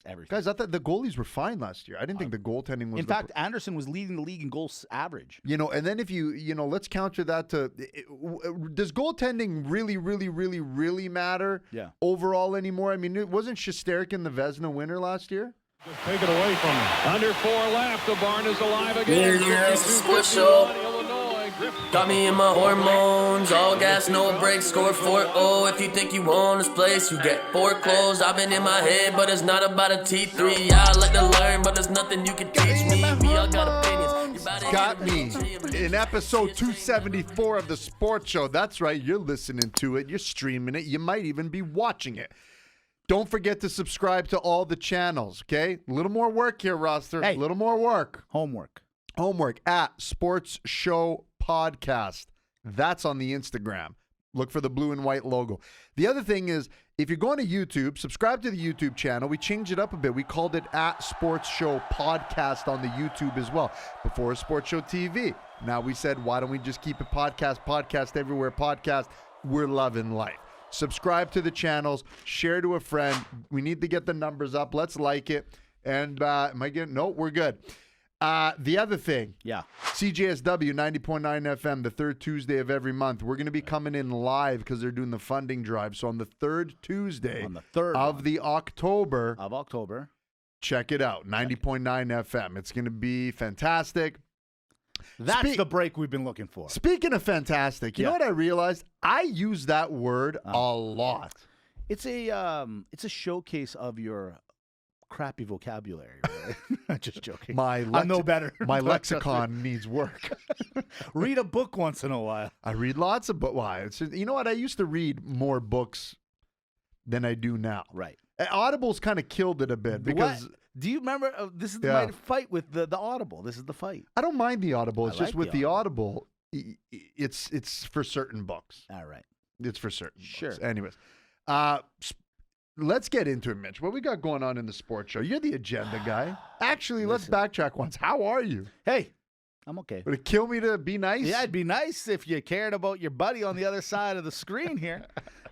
Everything. Guys, I thought the goalies were fine last year. I didn't think the goaltending was. In fact, Anderson was leading the league in goals average. And then if let's counter that to, does goaltending really matter overall anymore? I mean, wasn't Shesterkin the Vezina winner last year? Just take it away from him. Under 4 left. The barn is alive again. Yeah, sports show. Got me in my hormones. All gas, no brakes. Score 4-0. If you think you own this place, you get foreclosed. I've been in my head, but it's not about a T3. Yeah, I like to learn, but there's nothing you can teach me. We all got opinions. Got me in episode 274 of the sports show. That's right. You're listening to it. You're streaming it. You might even be watching it. Don't forget to subscribe to all the channels, okay? A little more work here, roster. A little more work. Homework at Sports Show Podcast. That's on the Instagram. Look for the blue and white logo. The other thing is, if you're going to YouTube, subscribe to the YouTube channel. We changed it up a bit. We called it at Sports Show Podcast on the YouTube as well. Before Sports Show TV. Now we said, why don't we just keep it podcast everywhere, podcast. We're loving life. Subscribe to the channels. Share to a friend. We need to get the numbers up. Let's like it. And am I getting? No, we're good. The other thing. Yeah. CJSW 90.9 FM, the third Tuesday of every month. We're going to be coming in live because they're doing the funding drive. So on the third Tuesday of October, check it out. 90.9 FM. It's going to be fantastic. That's the break we've been looking for. Speaking of fantastic, you know what I realized? I use that word a lot. It's a showcase of your crappy vocabulary. Really. Just joking. I'm no better. My lexicon needs work. Read a book once in a while. I read lots of books. Why? You know what? I used to read more books than I do now. Right. Audible's kind of killed it a bit because. What? Do you remember? This is my fight with the Audible. This is the fight. I don't mind the Audible. It's just with the Audible, it's for certain books. All right. It's for certain books. Sure. Anyways, let's get into it, Mitch. What we got going on in the sports show? You're the agenda guy. Actually, let's backtrack once. How are you? Hey, I'm okay. Would it kill me to be nice? Yeah, it'd be nice if you cared about your buddy on the other side of the screen here.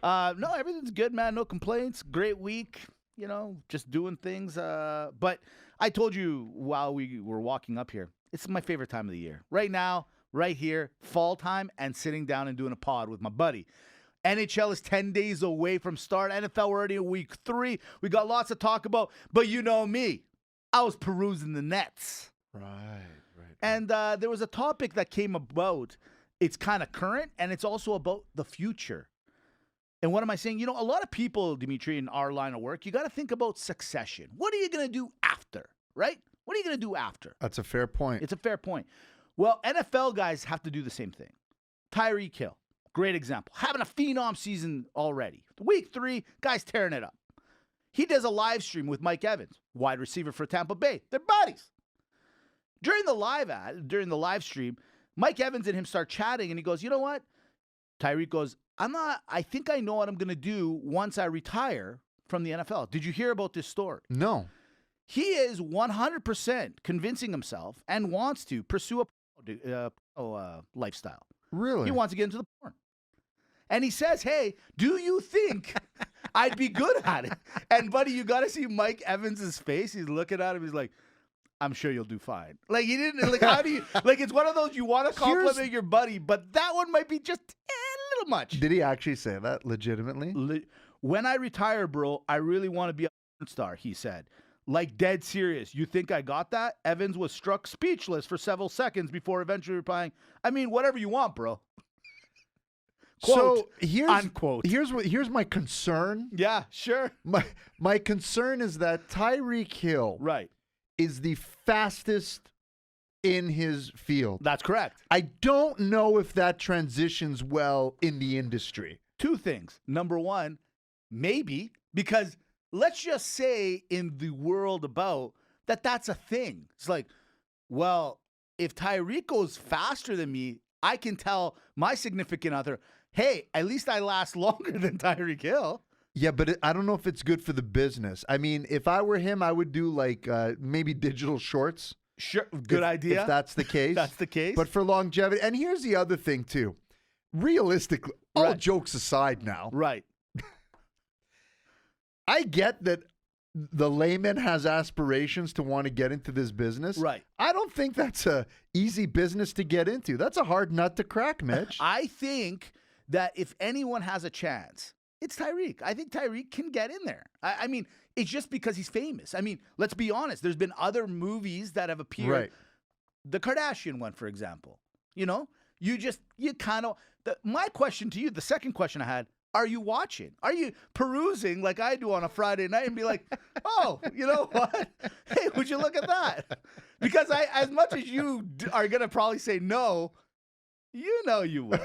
No, everything's good, man. No complaints. Great week. Just doing things. But I told you while we were walking up here, it's my favorite time of the year. Right now, right here, fall time, and sitting down and doing a pod with my buddy. NHL is 10 days away from start. NFL, we're already in week 3. We got lots to talk about. But you know me. I was perusing the nets. Right. And there was a topic that came about. It's kind of current, and it's also about the future. And what am I saying? A lot of people, Dimitri, in our line of work, you got to think about succession. What are you going to do after, right? What are you going to do after? That's a fair point. It's a fair point. Well, NFL guys have to do the same thing. Tyreek Hill, great example. Having a phenom season already. Week 3, guy's tearing it up. He does a live stream with Mike Evans, wide receiver for Tampa Bay. They're buddies. During the live stream, Mike Evans and him start chatting, and he goes, you know what? Tyreek goes, I think I know what I'm going to do once I retire from the NFL. Did you hear about this story? No. He is 100% convincing himself and wants to pursue a lifestyle. Really? He wants to get into the porn. And he says, hey, do you think I'd be good at it? And, buddy, you got to see Mike Evans' face. He's looking at him. He's like, I'm sure you'll do fine. Like, he didn't, how do you, it's one of those you want to compliment your buddy, but that one might be just a little much. Did he actually say that legitimately? When I retire, bro, I really want to be a porn star, he said. Like, dead serious. You think I got that? Evans was struck speechless for several seconds before eventually replying, I mean, whatever you want, bro. Quote, so unquote. Here's my concern. Yeah, sure. My concern is that Tyreek Hill is the fastest in his field. That's correct. I don't know if that transitions well in the industry. 2 things. Number 1, maybe, because let's just say in the world about that's a thing. It's like, well, if Tyreek goes faster than me, I can tell my significant other, hey, at least I last longer than Tyreek Hill. Yeah, but I don't know if it's good for the business. I mean, if I were him, I would do maybe digital shorts. Sure, good idea. If that's the case. That's the case. But for longevity, and here's the other thing too. Realistically, all jokes aside now. Right. I get that the layman has aspirations to want to get into this business. Right. I don't think that's a easy business to get into. That's a hard nut to crack, Mitch. I think that if anyone has a chance, it's Tyreek. I think Tyreek can get in there. I mean, it's just because he's famous. I mean, let's be honest. There's been other movies that have appeared. Right. The Kardashian one, for example. You know, you kind of. My question to you, the second question I had, are you watching? Are you perusing like I do on a Friday night and be like, oh, you know what? Hey, would you look at that? Because as much as you are going to probably say no, you know you will.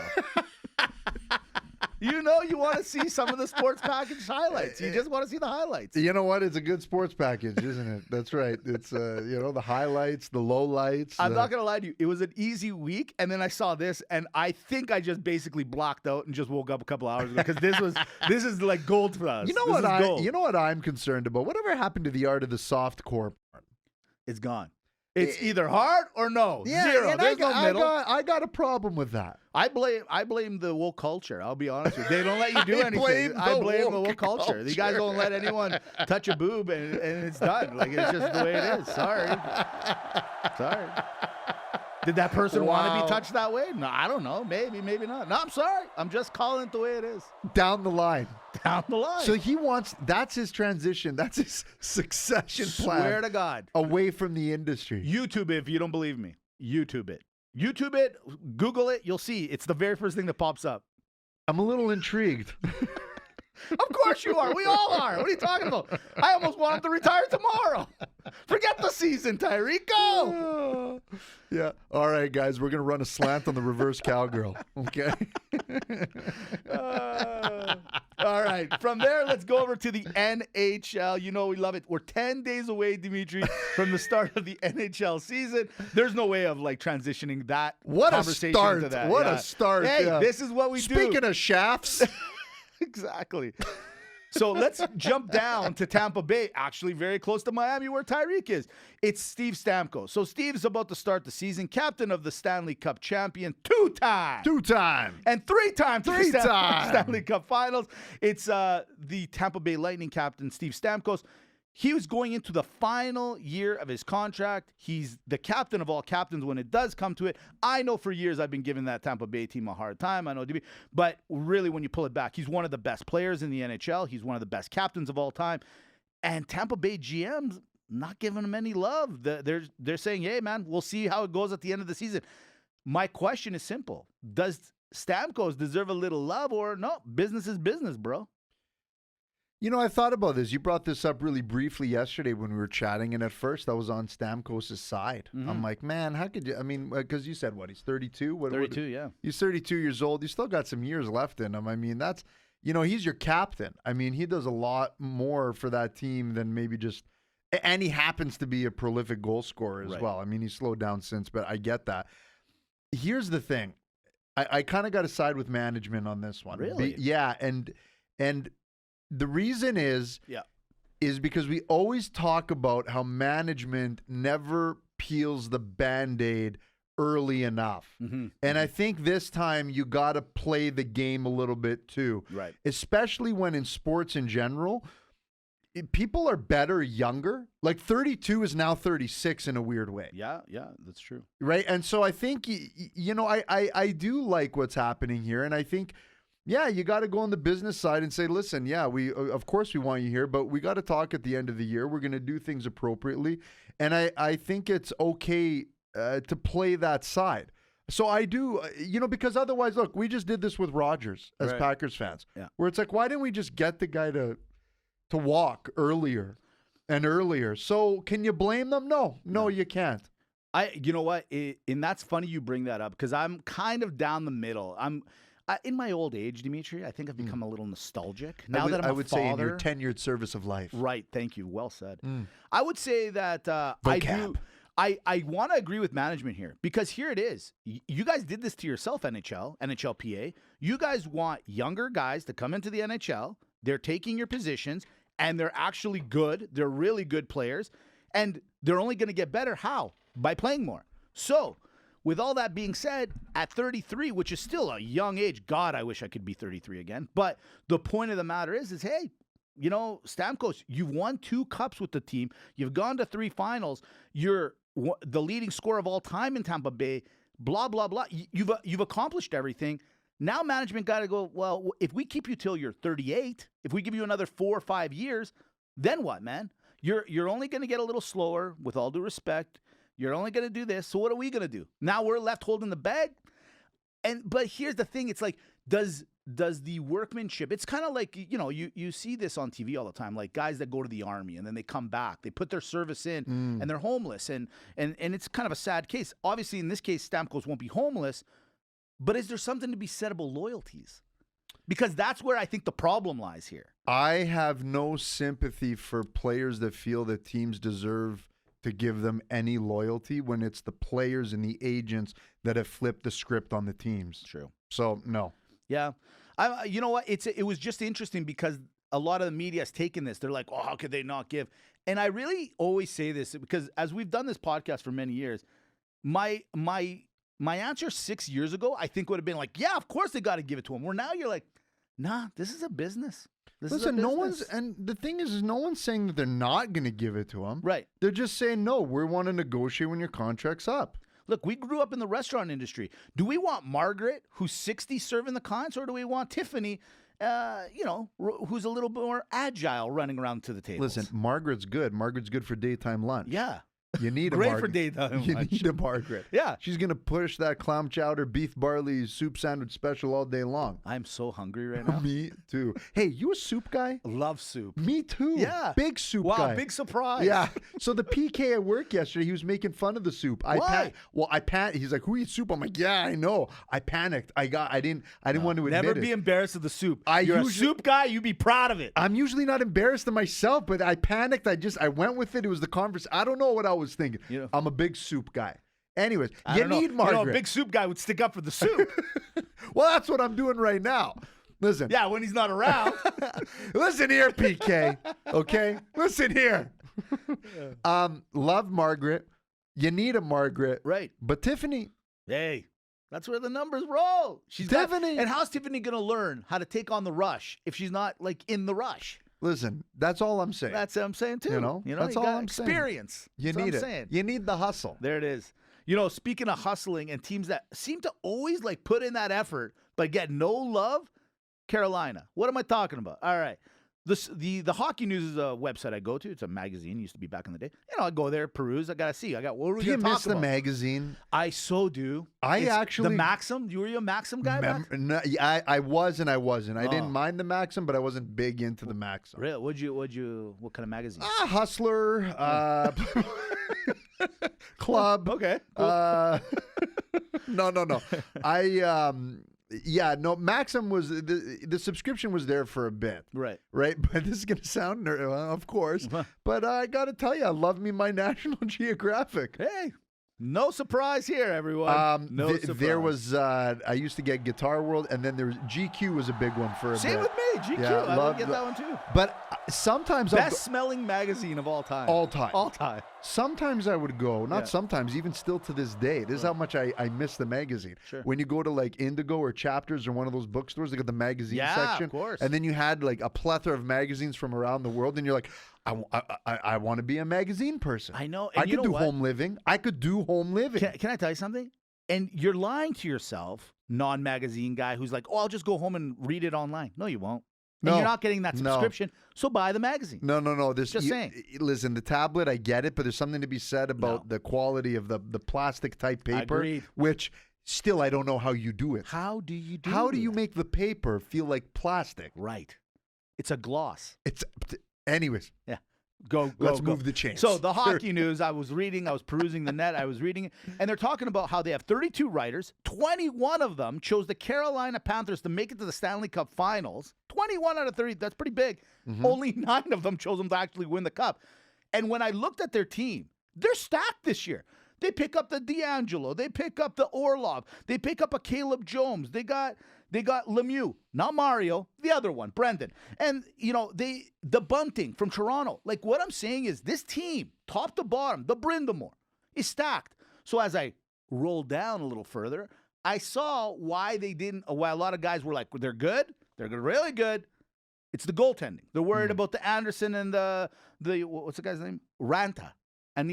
You know you want to see some of the sports package highlights. You just want to see the highlights. You know what? It's a good sports package, isn't it? That's right. It's, the highlights, the lowlights. I'm not going to lie to you. It was an easy week, and then I saw this, and I think I just basically blocked out and just woke up a couple hours ago because this is like gold for us. You know what I'm concerned about? Whatever happened to the art of the soft core part? It's gone. It's either hard or no. Yeah, Zero. There's no middle. I got a problem with that. I blame the woke culture. I'll be honest with you. They don't let you do anything. I blame the woke culture. You guys don't let anyone touch a boob and it's done. Like, it's just the way it is. Sorry. Did that person want to be touched that way? No, I don't know. Maybe, maybe not. No, I'm sorry. I'm just calling it the way it is. Down the line. Down the line. So that's his transition. That's his succession plan. Swear to God. Away from the industry. YouTube it if you don't believe me. YouTube it. YouTube it. Google it. You'll see. It's the very first thing that pops up. I'm a little intrigued. Of course you are. We all are. What are you talking about? I almost want him to retire tomorrow. Forget the season, Tyreek. Go. Yeah. All right, guys. We're going to run a slant on the reverse cowgirl. Okay. All right. From there, let's go over to the NHL. You know we love it. We're 10 days away, Dimitri, from the start of the NHL season. There's no way of transitioning that conversation to that. What a start. Hey, this is what we do. Speaking of shafts. Exactly. So let's jump down to Tampa Bay, actually very close to Miami where Tyreek is. It's Steve Stamkos. So Steve's about to start the season, captain of the Stanley Cup champion, two-time. And three-time Stanley Cup finals. It's the Tampa Bay Lightning captain, Steve Stamkos. He was going into the final year of his contract. He's the captain of all captains when it does come to it. I know for years I've been giving that Tampa Bay team a hard time. I know, but really when you pull it back, he's one of the best players in the NHL. He's one of the best captains of all time. And Tampa Bay GM's not giving him any love. They're saying, hey, man, we'll see how it goes at the end of the season. My question is simple. Does Stamkos deserve a little love or no? Business is business, bro. You know, I thought about this. You brought this up really briefly yesterday when we were chatting, and at first I was on Stamkos' side. Mm-hmm. I'm like, man, how could you? I mean, because you said, he's 32? 32, yeah. He's 32 years old. He's still got some years left in him. I mean, that's, he's your captain. I mean, he does a lot more for that team than maybe just, and he happens to be a prolific goal scorer as well. I mean, he's slowed down since, but I get that. Here's the thing. I kind of got to side with management on this one. Really? Yeah, and the reason is because we always talk about how management never peels the Band-Aid early enough. Mm-hmm. And I think this time you got to play the game a little bit too. Right. Especially when in sports in general, people are better younger. Like 32 is now 36 in a weird way. Yeah, that's true. Right? And so I think, I do like what's happening here. And I think, you got to go on the business side and say, listen, of course we want you here, but we got to talk at the end of the year. We're going to do things appropriately. And I think it's okay to play that side. So I do, because otherwise, look, we just did this with Rodgers as Packers fans, where it's like, why didn't we just get the guy to walk earlier and earlier? So can you blame them? No, you can't. You know what? And that's funny you bring that up because I'm kind of down the middle. In my old age, Dimitri, I think I've become a little nostalgic. Now that I'm a father, say in your tenured service of life. Right. Thank you. Well said. I would say that I want to agree with management here because here it is. You guys did this to yourself, NHLPA. You guys want younger guys to come into the NHL. They're taking your positions, and they're actually good. They're really good players, and they're only going to get better. How? By playing more. So with all that being said, at 33, which is still a young age, God, I wish I could be 33 again. But the point of the matter is hey, Stamkos, you've won 2 cups with the team. You've gone to 3 finals. You're the leading scorer of all time in Tampa Bay. Blah, blah, blah. You've accomplished everything. Now management got to go, well, if we keep you till you're 38, if we give you another 4 or 5 years, then what, man? You're only going to get a little slower, with all due respect. You're only going to do this. So what are we going to do? Now we're left holding the bag. But here's the thing. It's like, does the workmanship, it's kind of like, you see this on TV all the time, like guys that go to the army and then they come back, they put their service in and they're homeless. And it's kind of a sad case. Obviously, in this case, Stamkos won't be homeless, but is there something to be said about loyalties? Because that's where I think the problem lies here. I have no sympathy for players that feel that teams deserve to give them any loyalty when it's the players and the agents that have flipped the script on the teams. True. So, no. Yeah. You know what? It was just interesting because a lot of the media has taken this. They're like, oh, how could they not give? And I really always say this because as we've done this podcast for many years, my answer 6 years ago, I think would have been like, yeah, of course they got to give it to him. Where now you're like, nah, this is a business. Listen, no one's, and the thing is no one's saying that they're not going to give it to him. Right. They're just saying, no, we want to negotiate when your contract's up. Look, we grew up in the restaurant industry. Do we want Margaret, who's 60, serving the clients, or do we want Tiffany, who's a little bit more agile, running around to the table? Listen, Margaret's good. Margaret's good for daytime lunch. Yeah. You need a Great Margaret. for daytime You lunch. need a Margaret. Yeah. She's going to push that clam chowder, beef barley, soup sandwich special all day long. I'm so hungry right now. Me too. Hey, you a soup guy? Love soup. Me too. Yeah. Big soup Wow, guy. big surprise. Yeah. So the PK at work yesterday, he was making fun of the soup. Why? I panicked. He's like, "Who eats soup?" I'm like, "Yeah, I know." I panicked. I didn't want to admit Never it. be embarrassed of the soup. I You're usually- a soup guy, you be proud of it. I'm usually not embarrassed of myself, but I panicked. I went with it. It was the conversation. I don't know what I was thinking. I'm a big soup guy. Anyways, you need Margaret. a big soup guy would stick up for the soup. Well, that's what I'm doing right now. Listen. Yeah, when he's not around. Listen here, PK. Okay? Listen here. Love Margaret. You need a Margaret. Right. But Tiffany. Hey, that's where the numbers roll. Tiffany. And how's Tiffany going to learn how to take on the rush if she's not like in the rush? Listen, that's all I'm saying. That's what I'm saying too. You know, that's all I'm saying. Experience. You need it. You need the hustle. There it is. Speaking of hustling and teams that seem to always like put in that effort but get no love, Carolina. What am I talking about? All right. The Hockey News is a website I go to. It's a magazine. It used to be back in the day. I go there, peruse. I gotta see. What are we Do you gonna talk miss the about? magazine? I so do. Actually the Maxim. Were you a Maxim guy? No, I was and I wasn't. I didn't mind the Maxim, but I wasn't big into the Maxim. Really? What kind of magazine? Hustler. Club. Okay. Cool. No. Maxim was the subscription was there for a bit. Right. But this is going to sound of course. But I got to tell you, I love me my National Geographic. Hey, no surprise here, everyone. No surprise. There was I used to get Guitar World, and then there was GQ was a big one for a bit. Same with me, GQ. Yeah, I would get that one too. But sometimes best smelling magazine of all time. All time. Sometimes I would go, sometimes, even still to this day. This is how much I miss the magazine. Sure. When you go to like Indigo or Chapters or one of those bookstores, they got the magazine section. Of course. And then you had like a plethora of magazines from around the world, and you're like, I want to be a magazine person. I know. I And could do home living. Can I tell you something? And you're lying to yourself, non-magazine guy who's like, I'll just go home and read it online. No, you won't. And you're not getting that subscription, so buy the magazine. No. Just saying. Listen, the tablet, I get it, but there's something to be said about the quality of the plastic type paper, Agreed. which still I don't know how you do it. How do you do How do you make the paper feel like plastic? Right. It's a gloss. Anyways. Yeah. Let's move the chains. So the Hockey News, I was perusing the net, I was reading it, and they're talking about how they have 32 writers. 21 of them chose the Carolina Panthers to make it to the Stanley Cup Finals. 21 out of 30, that's pretty big. Mm-hmm. Only 9 of them chose them to actually win the Cup. And when I looked at their team, they're stacked this year. They pick up the D'Angelo. They pick up the Orlov. They pick up a Caleb Jones. They got Lemieux, not Mario, the other one, Brendan. And, the Bunting from Toronto. Like, what I'm saying is this team, top to bottom, the Brindamore, is stacked. So as I rolled down a little further, I saw why a lot of guys were like, they're good, really good, It's the goaltending. They're worried about the Anderson and the what's the guy's name? Ranta. And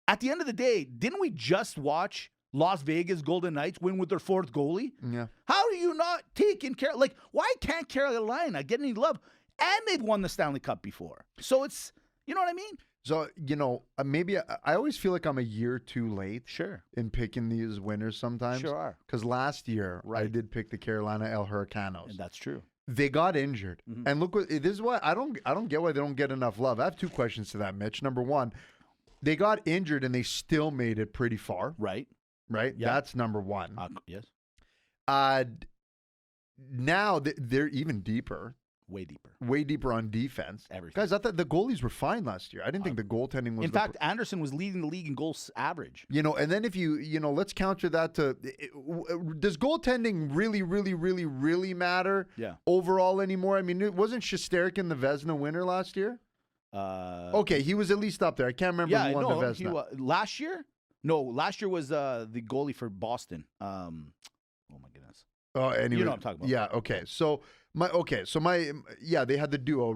at the end of the day, didn't we just watch Las Vegas Golden Knights win with their fourth goalie? Yeah. How do you not take in care? Like, why can't Carolina get any love? And they've won the Stanley Cup before. So it's, you know what I mean? So, maybe I always feel like I'm a year too late Sure. in picking these winners sometimes. Sure are. Because last year, I Right. did pick the Carolina El Hurricanos. And that's true. They got injured. Mhm. And look, this is why I don't get why they don't get enough love. I have 2 questions to that, Mitch. Number one, they got injured and they still made it pretty far, Right. right? Yeah. That's number one. Yes. Now they're even deeper. Way deeper. On defense. Everything. Guys, I thought the goalies were fine last year. I didn't think the goaltending was In fact, Anderson was leading the league in goals average. and then if let's counter that to, does goaltending really matter Yeah. overall anymore? I mean, wasn't Shesterkin the Vezina winner last year? Okay, he was at least up there. I can't remember who won the Vezina. Last year? No, last year was the goalie for Boston. Oh my goodness. Oh, anyway. You know what I'm talking about. Yeah, okay. So they had the duo.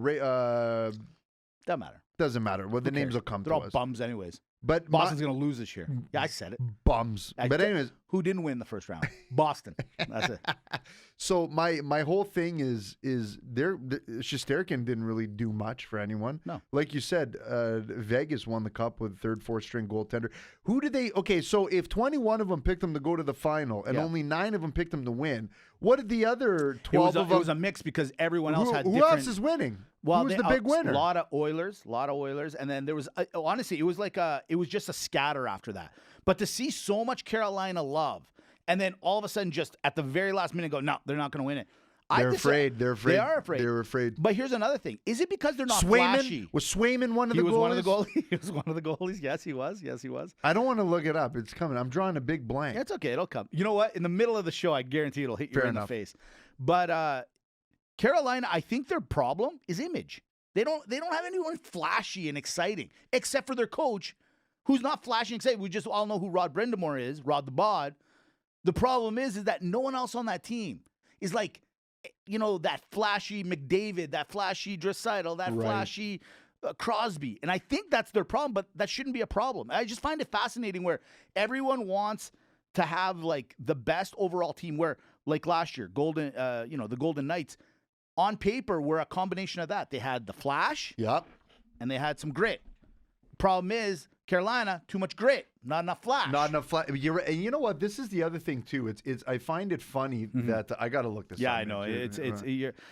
Doesn't matter. Doesn't matter. Well, the Who names cares? will come They're to all us. bums anyways. But Boston's going to lose this year. Yeah, I said it. Bums. But anyways, who didn't win the first round? Boston. That's it. So my whole thing is Shesterkin didn't really do much for anyone. No. Like you said, Vegas won the cup with third, fourth string goaltender. Who did they? Okay, so if 21 of them picked them to go to the final and only 9 of them picked them to win, what did the other 12 of them? It was a mix because everyone else had who different. else is winning? Well, who's the big winner? A lot of Oilers, and then there was honestly, it was like it was just a scatter after that. But to see so much Carolina love, and then all of a sudden, just at the very last minute, go, no, they're not going to win it. They're afraid. They are afraid. They're afraid. But here's another thing: is it because they're not flashy? Was Swayman one of the goalies? He was one of the goalies. He was one of the goalies. Yes, he was. Yes, he was. I don't want to look it up. It's coming. I'm drawing a big blank. It's okay. It'll come. You know what? In the middle of the show, I guarantee it'll hit you in the face. But Carolina, I think their problem is image. They don't have anyone flashy and exciting, except for their coach, who's not flashy and exciting. We just all know who Rod Brindamore is, Rod the Bod. The problem is that no one else on that team is like, that flashy McDavid, that flashy Draisaitl, that flashy Crosby. And I think that's their problem, but that shouldn't be a problem. I just find it fascinating where everyone wants to have like the best overall team where, like last year, the Golden Knights, on paper, were a combination of that. They had the flash, and they had some grit. Problem is, Carolina, too much grit, not enough flash. Not enough flash. You're right. And you know what? This is the other thing too. It's. I find it funny that I got to look this up. Yeah, I know. It's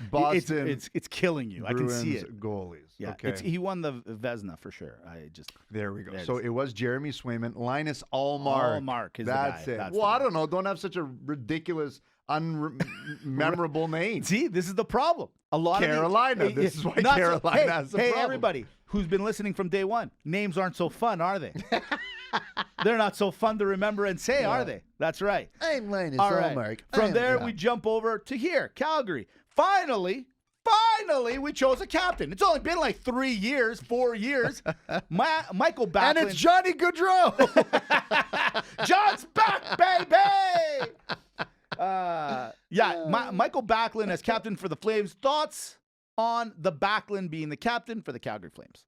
Boston. It's killing you. Bruins, I can see it. Goalies. Yeah, okay. he won the Vezina for sure. There we go. There So it was Jeremy Swayman, Linus Allmark. Allmark is That's the guy. it. That's well, I don't know. Don't have such a ridiculous, unmemorable name. See, this is the problem. A lot Carolina. of This is why Carolina has the problem. Hey, everybody who's been listening from day one, names aren't so fun, are they? They're not so fun to remember and say, are they? That's right. I'm Linus All right. Allmark. From there, we jump over to here, Calgary. Finally, we chose a captain. It's only been like 4 years. Michael Backlund. And it's Johnny Gaudreau. John's back, baby! Michael Backlund as captain for the Flames. Thoughts on the Backlund being the captain for the Calgary Flames?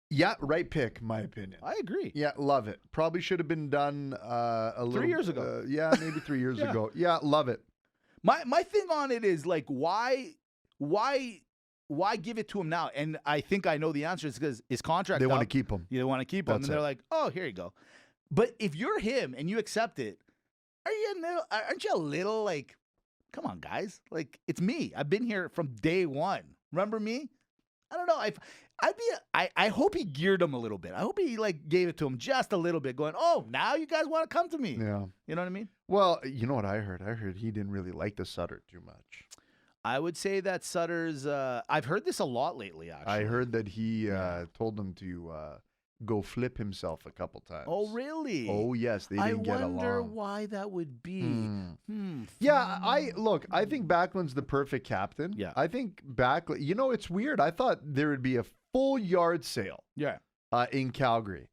Yeah, right pick, my opinion. I agree. Yeah, love it. Probably should have been done a little 3 years ago. Yeah, maybe 3 years ago. Yeah, love it. My thing on it is like, why give it to him now? And I think I know the answer is because his contract. They want to keep him. Yeah, they want to keep him, That's and they're it. like, oh, here you go. But if you're him and you accept it, aren't you a little like, come on, guys? Like, it's me. I've been here from day one. Remember me? I don't know. I hope he geared him a little bit. I hope he like gave it to him just a little bit, going, oh, now you guys want to come to me. Yeah. You know what I mean? Well, you know what I heard? I heard he didn't really like the Sutter too much. I would say that Sutter's. I've heard this a lot lately. Actually, I heard that he told them to go flip himself a couple times. Oh, really? Oh, yes. They didn't get along. I wonder why that would be. Yeah, I think Backlund's the perfect captain. Yeah. I think Backlund, it's weird. I thought there would be a full yard sale in Calgary.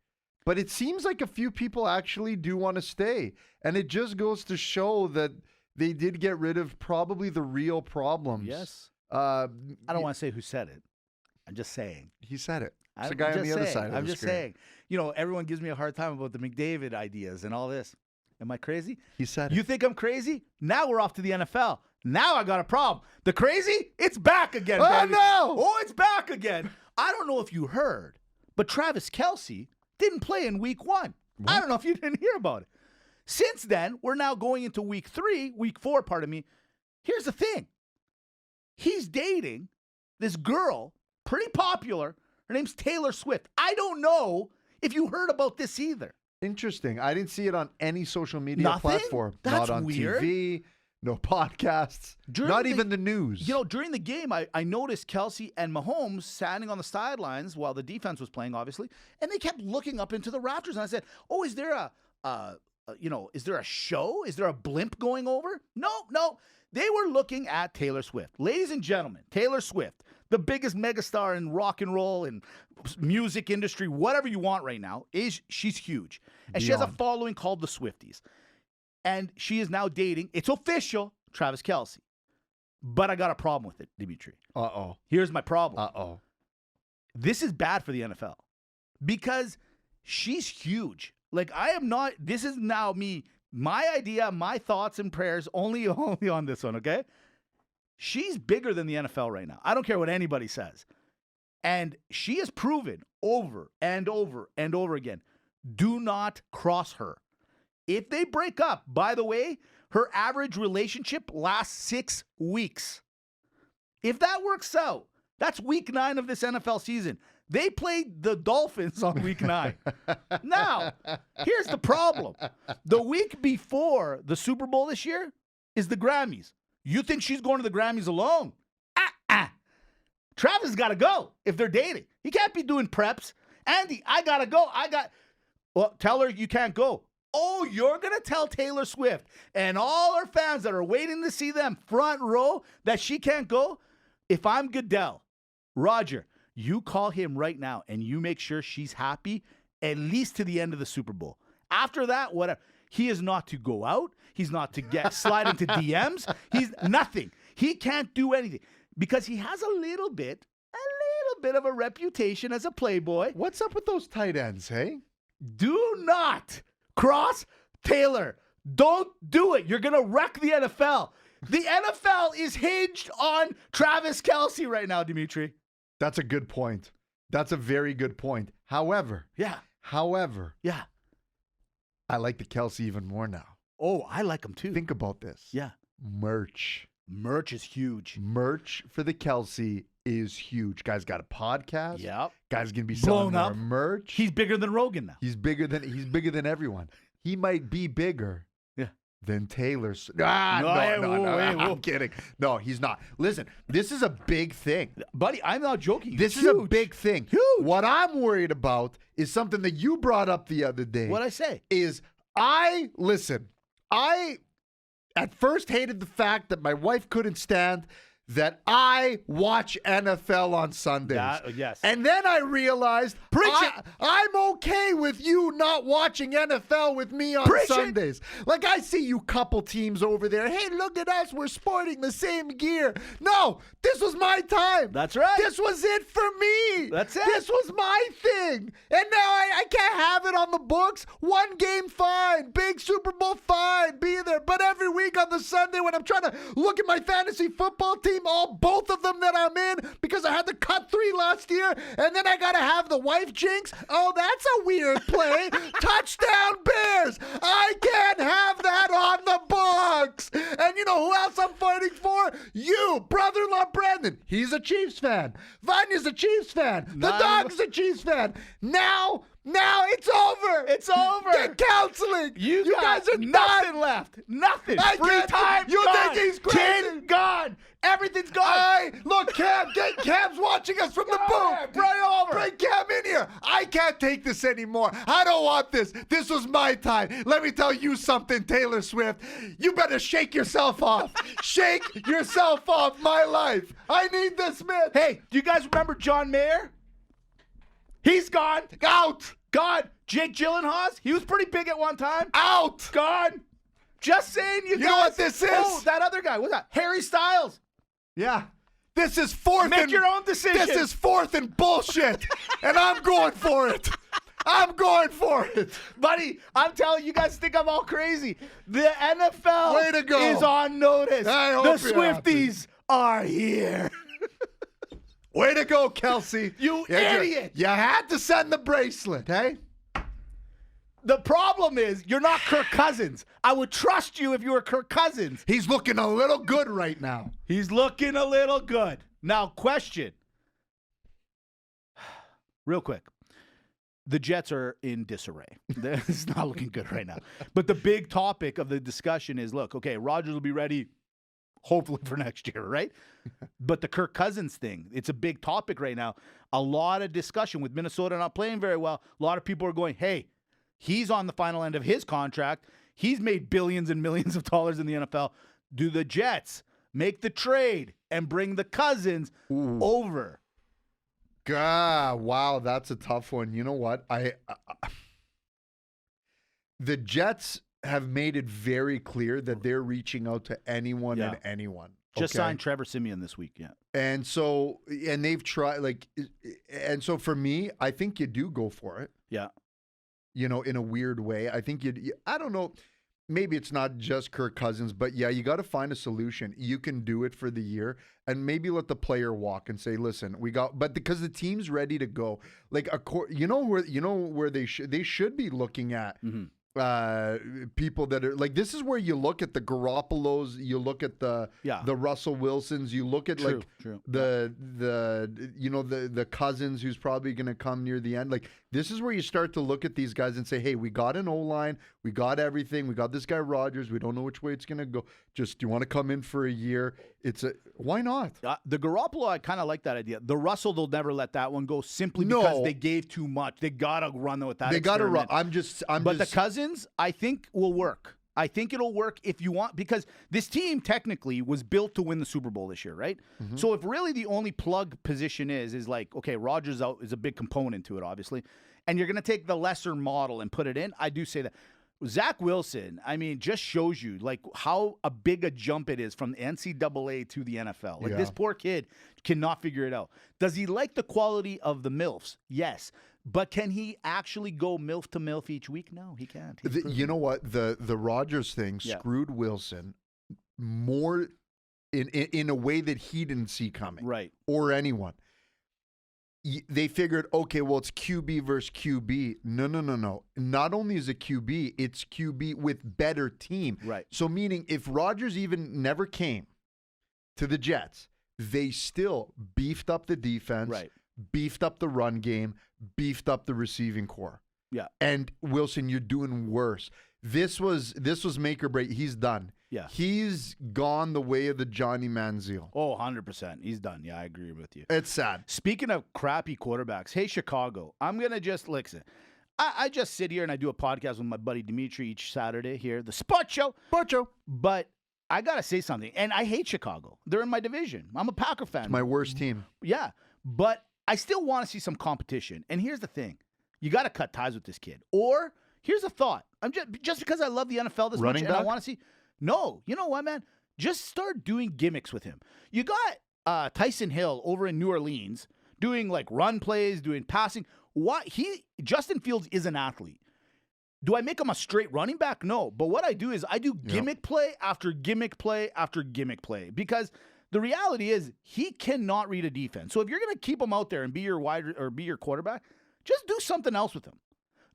But it seems like a few people actually do want to stay. And it just goes to show that they did get rid of probably the real problems. Yes. I I don't want to say who said it. I'm just saying. He said it. It's I'm the guy on just the other saying. side of I'm the just screen. saying. You know, everyone gives me a hard time about the McDavid ideas and all this. Am I crazy? He said You it. think I'm crazy? Now we're off to the NFL. Now I got a problem. The crazy? It's back again, Oh, baby. no! Oh, it's back again. I don't know if you heard, but Travis Kelce didn't play in week 1. What? I don't know if you didn't hear about it. Since then, we're now going into week 4, pardon me. Here's the thing. He's dating this girl, pretty popular. Her name's Taylor Swift. I don't know if you heard about this either. Interesting. I didn't see it on any social media Nothing? platform. That's Not on weird. TV, no podcasts, not even the news. You know, during the game, I noticed Kelce and Mahomes standing on the sidelines while the defense was playing, obviously, and they kept looking up into the rafters. And I said, "Oh, is there is there a show? Is there a blimp going over?" No. They were looking at Taylor Swift. Ladies and gentlemen, Taylor Swift, the biggest megastar in rock and roll and music industry, whatever you want right now, she's huge. And she has a Beyond. following called the Swifties. And she is now dating, it's official, Travis Kelce. But I got a problem with it, Dimitri. Uh-oh. Here's my problem. Uh-oh. This is bad for the NFL because she's huge. Like, this is now me, my idea, my thoughts and prayers only on this one, okay? She's bigger than the NFL right now. I don't care what anybody says. And she has proven over and over and over again, do not cross her. If they break up, by the way, her average relationship lasts 6 weeks. If that works out, that's week 9 of this NFL season. They played the Dolphins on week 9. Now, here's the problem. The week before the Super Bowl this year is the Grammys. You think she's going to the Grammys alone? Travis got to go if they're dating. He can't be doing preps. Andy, I got to go. Well, tell her you can't go. Oh, you're going to tell Taylor Swift and all her fans that are waiting to see them front row that she can't go? If I'm Goodell, Roger, you call him right now and you make sure she's happy at least to the end of the Super Bowl. After that, whatever. He is not to go out. He's not to slide into DMs. He's nothing. He can't do anything because he has a little bit of a reputation as a playboy. What's up with those tight ends, hey? Do not cross Taylor. Don't do it. You're going to wreck the NFL. The NFL is hinged on Travis Kelce right now, Dimitri. That's a good point. That's a very good point. However, Yeah. I like the Kelce even more now. Oh, I like him too. Think about this. Yeah. Merch. Merch is huge. Merch for the Kelce is huge. Guy's got a podcast. Yep. Guy's gonna be selling Blown more up. merch. He's bigger than Rogan now. He's bigger than everyone. He might be bigger. Yeah. Than Taylor's. No, I'm kidding. No, he's not. Listen, this is a big thing. Buddy, I'm not joking. This It's is a huge. big thing. Huge. What I'm worried about is something that you brought up the other day. What'd I say? Is I at first hated the fact that my wife couldn't stand that I watch NFL on Sundays. Yes. And then I realized I'm okay with you not watching NFL with me on Preach it. Sundays. Like, I see you couple teams over there. Hey, look at us. We're sporting the same gear. No, this was my time. That's right. This was it for me. That's it. This was my thing. And now I can't have it on the books. One game, fine. Big Super Bowl, fine. Be there. But every week on the Sunday when I'm trying to look at my fantasy football team, both of them that I'm in, because I had to cut 3 last year, and then I got to have the wife jinx. Oh, that's a weird play. Touchdown Bears. I can't have that on the books. And you know who else I'm fighting for? You, brother-in-law Brandon. He's a Chiefs fan. Vanya's a Chiefs fan. The dog's a Chiefs fan. Now it's over. It's over. Get counseling. You guys are nothing done. left. Nothing. I Free can't- time. you gone. think he's crazy? Kid gone. Everything's gone. Look, Cam, Cam's watching us from the booth. Bring it over. Bring Cam in here. I can't take this anymore. I don't want this. This was my time. Let me tell you something, Taylor Swift. You better shake yourself off. Shake yourself off my life. I need this, man. Hey, do you guys remember John Mayer? He's gone. Out. Gone. Jake Gyllenhaal, he was pretty big at one time. Out. Gone. Just saying, you guys. know what this is? Oh, that other guy. What's that? Harry Styles. Yeah. This is fourth. Make your own decision. This is fourth and bullshit, and I'm going for it. I'm going for it. Buddy, I'm telling you, guys think I'm all crazy. The NFL Way to go. is on notice. I hope The you're happy. Swifties are here. Way to go, Kelce. You idiot. You had to send the bracelet, hey? The problem is you're not Kirk Cousins. I would trust you if you were Kirk Cousins. He's looking a little good right now. He's looking a little good. Now, question. Real quick. The Jets are in disarray. It's not looking good right now. But the big topic of the discussion is, look, okay, Rodgers will be ready hopefully for next year, right? But the Kirk Cousins thing, it's a big topic right now. A lot of discussion with Minnesota not playing very well. A lot of people are going, hey, he's on the final end of his contract. He's made billions and millions of dollars in the NFL. Do the Jets make the trade and bring the Cousins over? God, wow, that's a tough one. You know what? The Jets have made it very clear that they're reaching out to anyone and anyone. Just signed Trevor Siemian this week, yeah. And so, and they've tried, and so for me, I think you do go for it. Yeah. You know, in a weird way. I think I don't know. Maybe it's not just Kirk Cousins, but yeah, you got to find a solution. You can do it for the year and maybe let the player walk and say, listen, but because the team's ready to go, like, where they should be looking at people that are like, this is where you look at the Garoppolos, you look at the Russell Wilsons, you look at the Cousins who's probably going to come near the end. Like, this is where you start to look at these guys and say, hey, we got an O-line, we got everything, we got this guy Rodgers, we don't know which way it's going to go. Just, do you want to come in for a year? Why not? The Garoppolo, I kind of like that idea. The Russell, they'll never let that one go simply because they gave too much. They got to run with that. They got to run. But the Cousins, I think, will work. I think it'll work if you want, because this team technically was built to win the Super Bowl this year, right? Mm-hmm. So if really the only plug position is like, okay, Rodgers out is a big component to it, obviously, and you're going to take the lesser model and put it in, I do say that. Zach Wilson, I mean, just shows you like how a big a jump it is from the NCAA to the NFL. Like this poor kid cannot figure it out. Does he like the quality of the MILFs? Yes. But can he actually go MILF to MILF each week? No, he can't. You know what? The Rodgers thing screwed Wilson more in a way that he didn't see coming. Right. Or anyone. They figured, okay, well, it's QB versus QB. No. Not only is it QB, it's QB with better team. Right. So meaning if Rodgers even never came to the Jets, they still beefed up the defense, beefed up the run game, beefed up the receiving core. Yeah. And Wilson, you're doing worse. This was make or break. He's done. Yeah. He's gone the way of the Johnny Manziel. Oh, 100%. He's done. Yeah, I agree with you. It's sad. Speaking of crappy quarterbacks, hey, Chicago, I'm going to just listen. I just sit here and I do a podcast with my buddy Dimitri each Saturday here, the Sports Show. But I got to say something. And I hate Chicago. They're in my division. I'm a Packer fan. It's my worst team. Yeah. But I still want to see some competition. And here's the thing. You got to cut ties with this kid. Or here's a thought. I'm just because I love the NFL this much and I want to see. No, you know what, man? Just start doing gimmicks with him. You got Tyson Hill over in New Orleans doing like run plays, doing passing. Justin Fields is an athlete. Do I make him a straight running back? No. But what I do is I do gimmick play after gimmick play after gimmick play, because the reality is he cannot read a defense. So if you're going to keep him out there and be your be your quarterback, just do something else with him.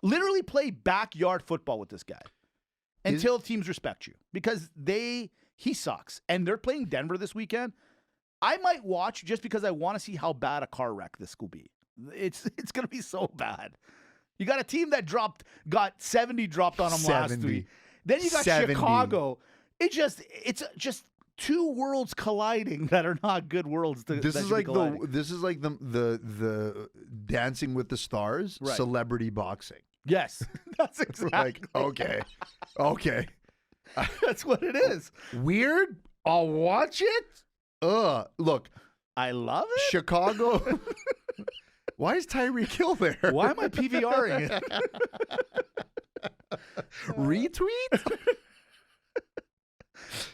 Literally play backyard football with this guy until teams respect you, because he sucks. And they're playing Denver this weekend. I might watch just because I want to see how bad a car wreck this will be. It's going to be so bad. You got a team that got 70 dropped on them last week. Then you got 70. Chicago. It's just two worlds colliding that are not good worlds. This is like the Dancing with the Stars, celebrity boxing. Yes, that's exactly. Like, okay. That's what it is. Weird. I'll watch it. Look, I love it. Chicago. Why is Tyreek Hill there? Why am I PVRing it? Retweet?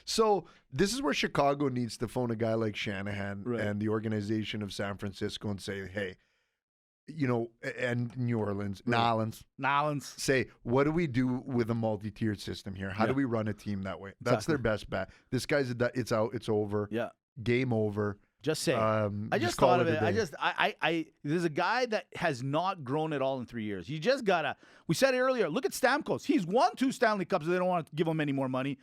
So this is where Chicago needs to phone a guy like Shanahan Right. and the organization of San Francisco and say, hey, and New Orleans, Nolans. say, what do we do with a multi-tiered system here? How do we run a team that way? That's their best bet. This guy's it's out, it's over. Yeah. Game over. Just say. I just call thought of a it. day. There's a guy that has not grown at all in 3 years. You just gotta. We said it earlier. Look at Stamkos. He's won 2 Stanley Cups. They don't want to give him any more money.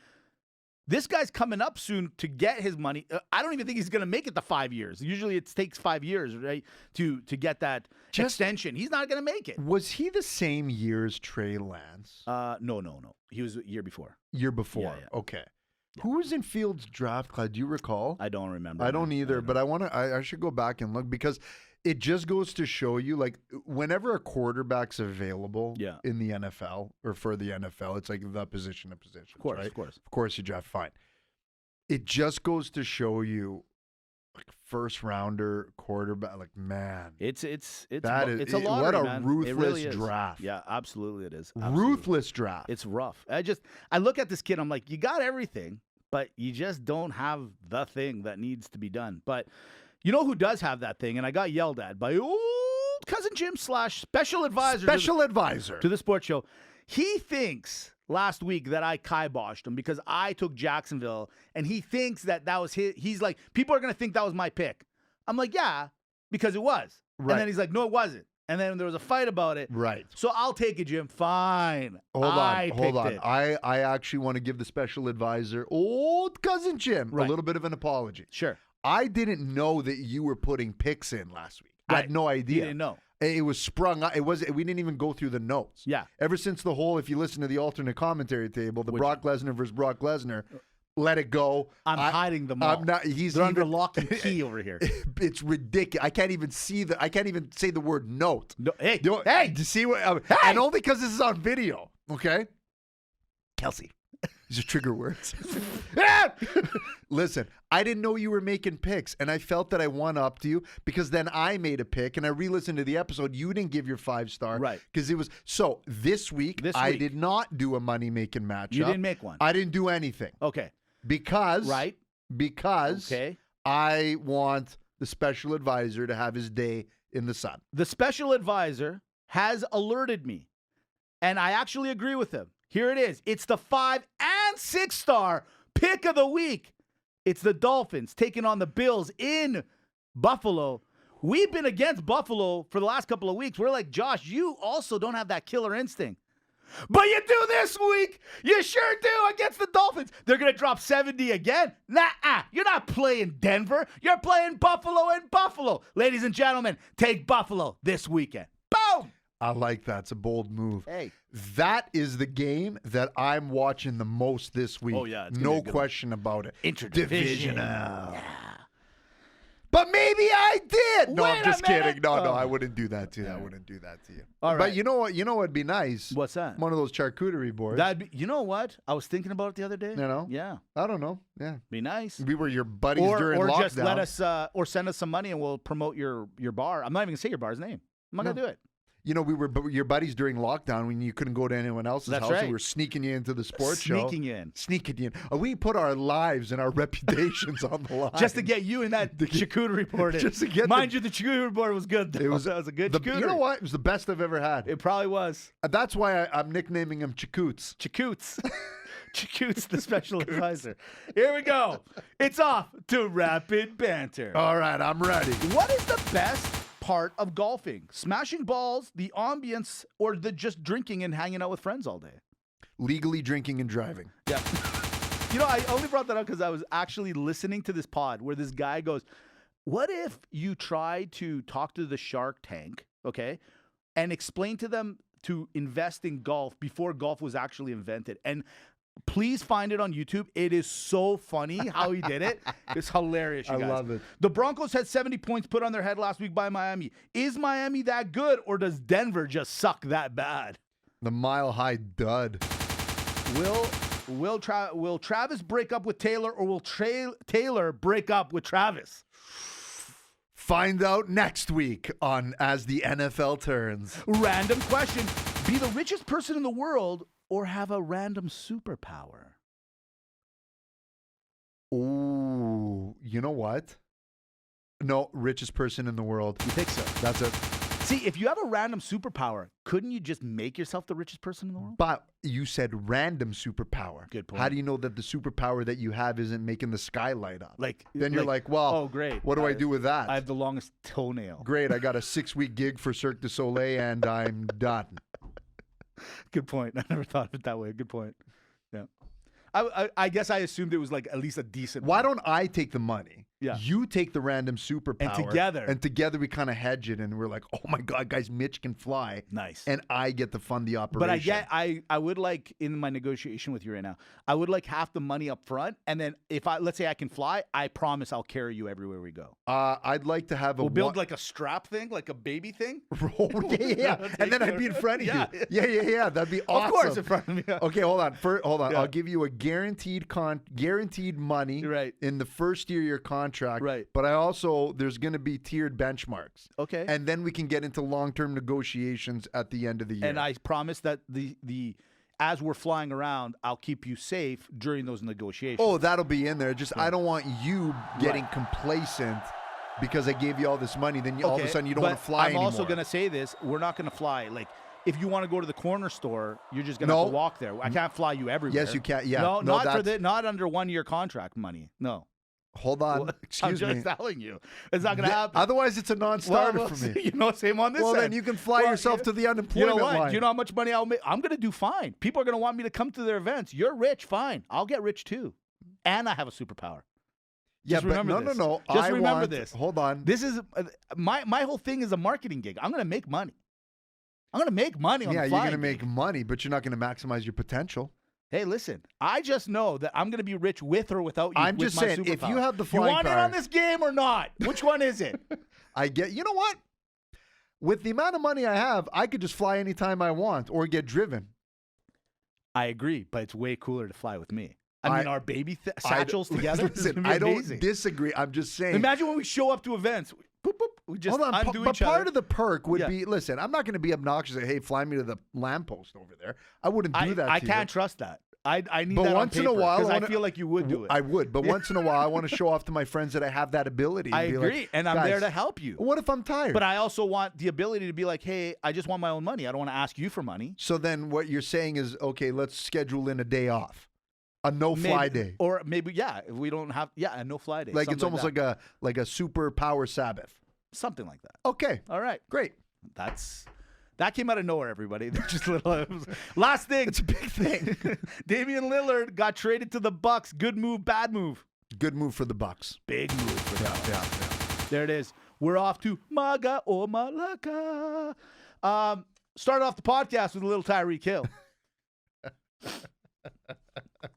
This guy's coming up soon to get his money. I don't even think he's going to make it to 5 years. Usually it takes 5 years, right, to get that extension. He's not going to make it. Was he the same year as Trey Lance? No. He was a year before. Year before. Yeah. Okay. Who was in Fields' draft class? Do you recall? I don't remember. I don't either, but I should go back and look because it just goes to show you, like, whenever a quarterback's available in the NFL or for the NFL, it's like the position of positions, of right? course. Of course you draft fine. It just goes to show you, like, first rounder quarterback, like, man. It's a lottery, what a man. ruthless It really is. draft. Yeah, absolutely it is. Absolutely. Ruthless draft. It's rough. I look at this kid, I'm like, you got everything, but you just don't have the thing that needs to be done. But you know who does have that thing? And I got yelled at by old cousin Jim / special advisor to the sports show. He thinks last week that I kiboshed him because I took Jacksonville, and he thinks that was his. He's like, people are going to think that was my pick. I'm like, yeah, because it was. Right. And then he's like, no, it wasn't. And then there was a fight about it. Right. So I'll take it, Jim. Fine. Hold on. I actually want to give the special advisor, old cousin Jim, a little bit of an apology. Sure. I didn't know that you were putting picks in last week. Right. I had no idea. You didn't know. It was sprung up. We didn't even go through the notes. Yeah. Ever since the whole, if you listen to the alternate commentary table, Brock Lesnar versus Brock Lesnar, let it go. I'm hiding them all. They're under lock and key over here. It's ridiculous. I can't even say the word note. No, hey, do you see what? And only because this is on video. Okay. Kelce. These are trigger words. Listen, I didn't know you were making picks, and I felt that I one-upped you because then I made a pick, and I re-listened to the episode. You didn't give your 5-star. Right. This week, I did not do a money-making matchup. You didn't make one. I didn't do anything. Okay. Because okay. I want the special advisor to have his day in the sun. The special advisor has alerted me, and I actually agree with him. Here it is. It's the 5- and 6-star pick of the week. It's the Dolphins taking on the Bills in Buffalo. We've been against Buffalo for the last couple of weeks. We're like, Josh, you also don't have that killer instinct. But you do this week. You sure do against the Dolphins. They're going to drop 70 again. Nah, you're not playing Denver. You're playing Buffalo in Buffalo. Ladies and gentlemen, take Buffalo this weekend. Boom. I like that. It's a bold move. Hey. That is the game that I'm watching the most this week. Oh, yeah. No question about it. Interdivisional. Yeah. But maybe I did. No, I'm just kidding. No, I wouldn't do that to you. I wouldn't do that to you. All right. But you know what? You know what'd be nice? What's that? One of those charcuterie boards. You know what? I was thinking about it the other day. You know? Yeah. I don't know. Yeah. Be nice. We were your buddies during lockdown. Or just let us, or send us some money and we'll promote your bar. I'm not even going to say your bar's name. I'm not going to do it. You know, we were your buddies during lockdown when you couldn't go to anyone else's house. Right. And we were sneaking you into the sports show. Sneaking you in. We put our lives and our reputations on the line. Just to get you in that charcuterie board. Just to get Mind you, the charcuterie board was good, though. That was a good charcuterie. You know what? It was the best I've ever had. It probably was. That's why I'm nicknaming him Chakoots. Chakoots, the special advisor. Here we go. It's off to Rapid Banter. All right, I'm ready. What is the best part of golfing? Smashing balls, the ambience, or the just drinking and hanging out with friends all day? Legally drinking and driving. Yeah. You know, I only brought that up because I was actually listening to this pod where this guy goes, what if you tried to talk to the Shark Tank, okay, and explain to them to invest in golf before golf was actually invented? And please find it on YouTube. It is so funny how he did it. It's hilarious, you guys. I love it. The Broncos had 70 points put on their head last week by Miami. Is Miami that good, or does Denver just suck that bad? The mile-high dud. Will Travis break up with Taylor, or will Taylor break up with Travis? Find out next week on As the NFL Turns. Random question. Be the richest person in the world or have a random superpower? Ooh, you know what? No, richest person in the world. You think so? That's it. See, if you have a random superpower, couldn't you just make yourself the richest person in the world? But you said random superpower. Good point. How do you know that the superpower that you have isn't making the sky light up? Then you're like, well, oh, great. What do I do with that? I have the longest toenail. Great, I got a 6-week gig for Cirque du Soleil and I'm done. Good point. I never thought of it that way. Good point. Yeah. I guess I assumed it was like at least a decent Why one. don't I take the money? Yeah. You take the random superpower. And together we kind of hedge it and we're like, oh my God, guys, Mitch can fly. Nice. And I get to fund the operation. But I would like, in my negotiation with you right now, I would like half the money up front. And then let's say I can fly, I promise I'll carry you everywhere we go. I'd like to have We'll build like a strap thing, like a baby thing. yeah. And then I'd be in front of you. Yeah. That'd be awesome. Of course, in front of me. Yeah. Okay, hold on. Yeah. I'll give you a guaranteed money in the first year of your contract. Right. But there's going to be tiered benchmarks. Okay. And then we can get into long-term negotiations at the end of the year. And I promise that as we're flying around, I'll keep you safe during those negotiations. Oh, that'll be in there. I don't want you getting complacent because I gave you all this money. Then all of a sudden you don't want to fly anymore. I'm also going to say this. We're not going to fly. Like, if you want to go to the corner store, you're just going to have to walk there. I can't fly you everywhere. Yes, you can. Yeah. No, not under 1-year contract money. No. Hold on. Excuse me. I'm just telling you. It's not going to happen. Otherwise, it's a non-starter for me. Same on this end. Then you can fly yourself to the unemployment You know what? line. Do you know how much money I'll make? I'm going to do fine. People are going to want me to come to their events. You're rich. Fine. I'll get rich too. And I have a superpower. Yeah, just remember this. No. Just remember this. Hold on. This is my whole thing is a marketing gig. I'm going to make money. I'm going to make money on the flying you're going to gig. make money, but you're not going to maximize your potential. Hey, listen, I just know that I'm going to be rich with or without you. I'm just saying, if you have the flying you want power, in on this game or not? Which one is it? You know what? With the amount of money I have, I could just fly anytime I want or get driven. I agree, but it's way cooler to fly with me. I mean, our baby satchels together. Listen, I don't disagree. I'm just saying. Imagine when we show up to events. Boop, boop, we just hold on, undo but each other. part of the perk would be, listen, I'm not going to be obnoxious and say, hey, fly me to the lamppost over there. I wouldn't do that I to can't trust that. I need but that once on paper, in a while, because I feel like you would do it. I would, but once in a while, I want to show off to my friends that I have that ability. I agree, like, and I'm there to help you. What if I'm tired? But I also want the ability to be like, hey, I just want my own money. I don't want to ask you for money. So then what you're saying is, okay, let's schedule in a day off. A no-fly day. Or maybe, if we don't have, a no-fly day. Like it's almost like a superpower Sabbath. Something like that. Okay. All right. Great. That came out of nowhere, everybody. Just last thing. It's a big thing. Damian Lillard got traded to the Bucks. Good move, bad move. Good move for the Bucks. Big move for the Bucks. Yeah. There it is. We're off to Maga or Malaka. Started off the podcast with a little Tyreek Hill.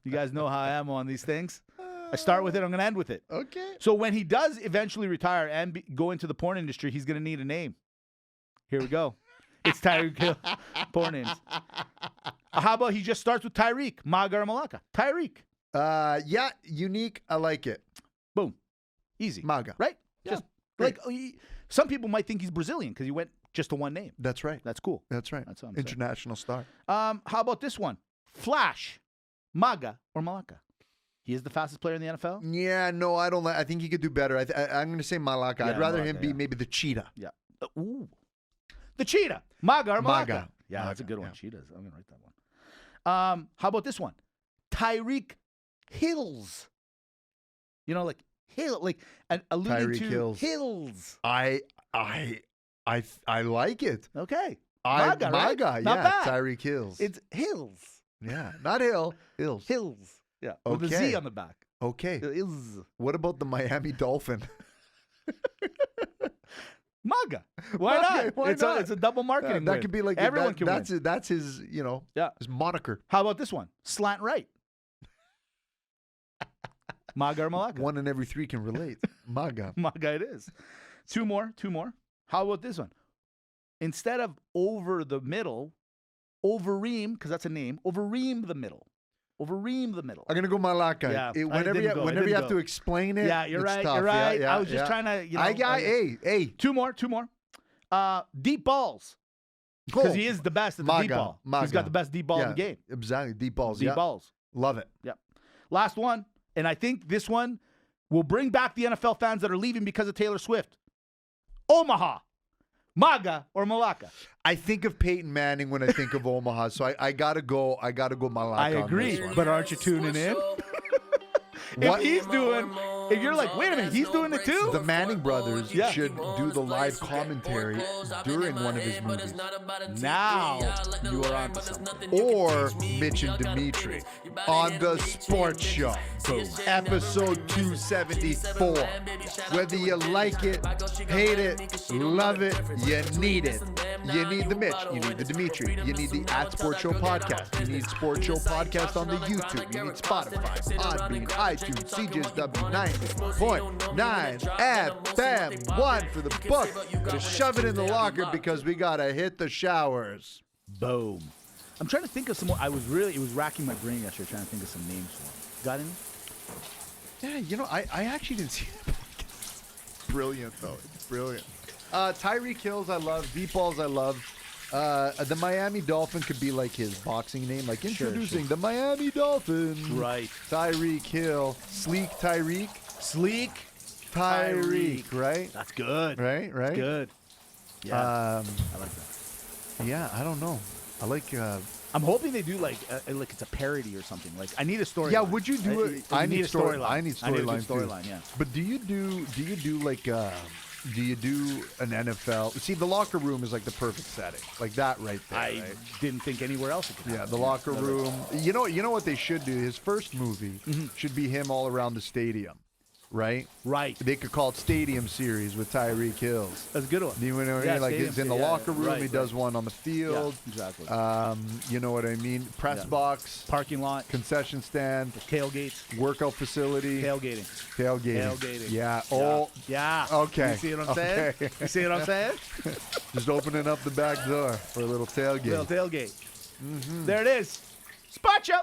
You guys know how I am on these things. I start with it. I'm going to end with it. Okay. So when he does eventually retire and go into the porn industry, he's going to need a name. Here we go. It's Tyreek Hill. Porn names. How about he just starts with Tyreek, Maga or Malaka? Tyreek. Yeah, unique. I like it. Boom. Easy. Maga. Right? Yeah, Just like some people might think he's Brazilian because he went just to one name. That's right. That's cool. That's right. That's what I'm International star. How about this one? Flash, Maga or Malaka? He is the fastest player in the NFL? Yeah, no, I don't. I think he could do better. I'm going to say Malaka. Yeah, I'd rather Malaka, him be maybe the cheetah. Yeah. Ooh. The cheetah. Maga or Malaka? Maga. Yeah, that's a good one. Yeah. Cheetahs. I'm going to write that one. How about this one? Tyreek Hills. You know, like Hill, like alluding Tyreek to Hills. Hills. I like it. Okay. Maga, right? yeah. Not bad. Tyreek Hills. It's Hills. Yeah, not Hill. Hills. Hills. Yeah. With a Okay. Z on the back. Okay. Hills. What about the Miami Dolphin? Maga. Why not? Why It's not? a double marketing. That win. could be like everyone can win. That's his his moniker. How about this one? Slant right. Maga or Malaka? One in every three can relate. Maga. Maga it is. Two more. How about this one? Instead of over the middle, Overeem, because that's a name, Overeem the middle. Overeem the middle. I'm gonna go Malaka. Yeah, Whenever you have to explain it, Yeah, you're it's right. tough. You're right. Yeah, I was just trying to, hey. Two more. Deep balls. Because he is the best at the Maga, deep ball. Maga. He's got the best deep ball in the game. Exactly. Deep balls. Deep balls. Love it. Yep. Last one. And I think this one will bring back the NFL fans that are leaving because of Taylor Swift. Omaha, Maga, or Malaka? I think of Peyton Manning when I think of Omaha, so I gotta go. I gotta go Malaka. I on agree, this one. but aren't you tuning in? What? If you're like, wait a minute, he's doing it too? The Manning brothers Yeah. should do the live commentary during one of his movies. Now you are on to something. Or Mitch and Dimitri on the sports show. Episode 274. Whether you like it, hate it, love it, you need it. You need the Mitch, you need the Dimitri, you need the at Sports Show podcast, you need Sports Show podcast on the YouTube, you need Spotify, Podbean, iTunes, CJSW 90.9 FM 1 for the book. Gotta shove it in the locker because we gotta hit the showers. Boom. I'm trying to think of some more. It was racking my brain yesterday trying to think of some names for him. Got any? Yeah, you know, I actually didn't see it. Brilliant, though. It's brilliant. Tyreek Hills, I love. Deep Balls, I love. The Miami Dolphin could be like his boxing name, like introducing the Miami Dolphin. Right. Tyreek Hill. Sleek Tyreek. Sleek Tyreek, right? That's good. Right? That's good. Yeah. I like that. Yeah, I don't know. I like... I'm hoping they do like it's a parody or something. Like I need a story. Yeah, would you do it? I need a storyline. I need storyline too. Storyline, yeah. But do you do like do you do an NFL? See, the locker room is like the perfect setting, like that right there. I didn't think anywhere else it could happen. Yeah, the locker room. You know what they should do? His first movie should be him all around the stadium, right? Right. They could call it Stadium Series with Tyreek Hills. That's a good one. You know what I mean? Like he's in the locker room, he does one on the field. Yeah, exactly. You know what I mean? Press box, Parking lot, concession stand, tailgates, workout facility, tailgating. Yeah. Oh. Yeah. Okay. You see what I'm saying? You see what I'm saying? Just opening up the back door for a little tailgate. Little tailgate. There it is. Spot Show.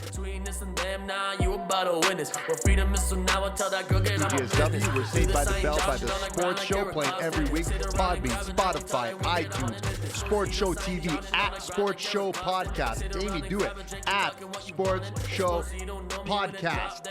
Between this and them, now you about to witness. Well, freedom is so now I tell that girl get on my CJSW, business. we're Saved by the Bell by the Sports Show, playing every week. Podbean, Spotify, iTunes, Sports Show TV, at Sports Show Podcast. Amy, do it. At Sports Show Podcast.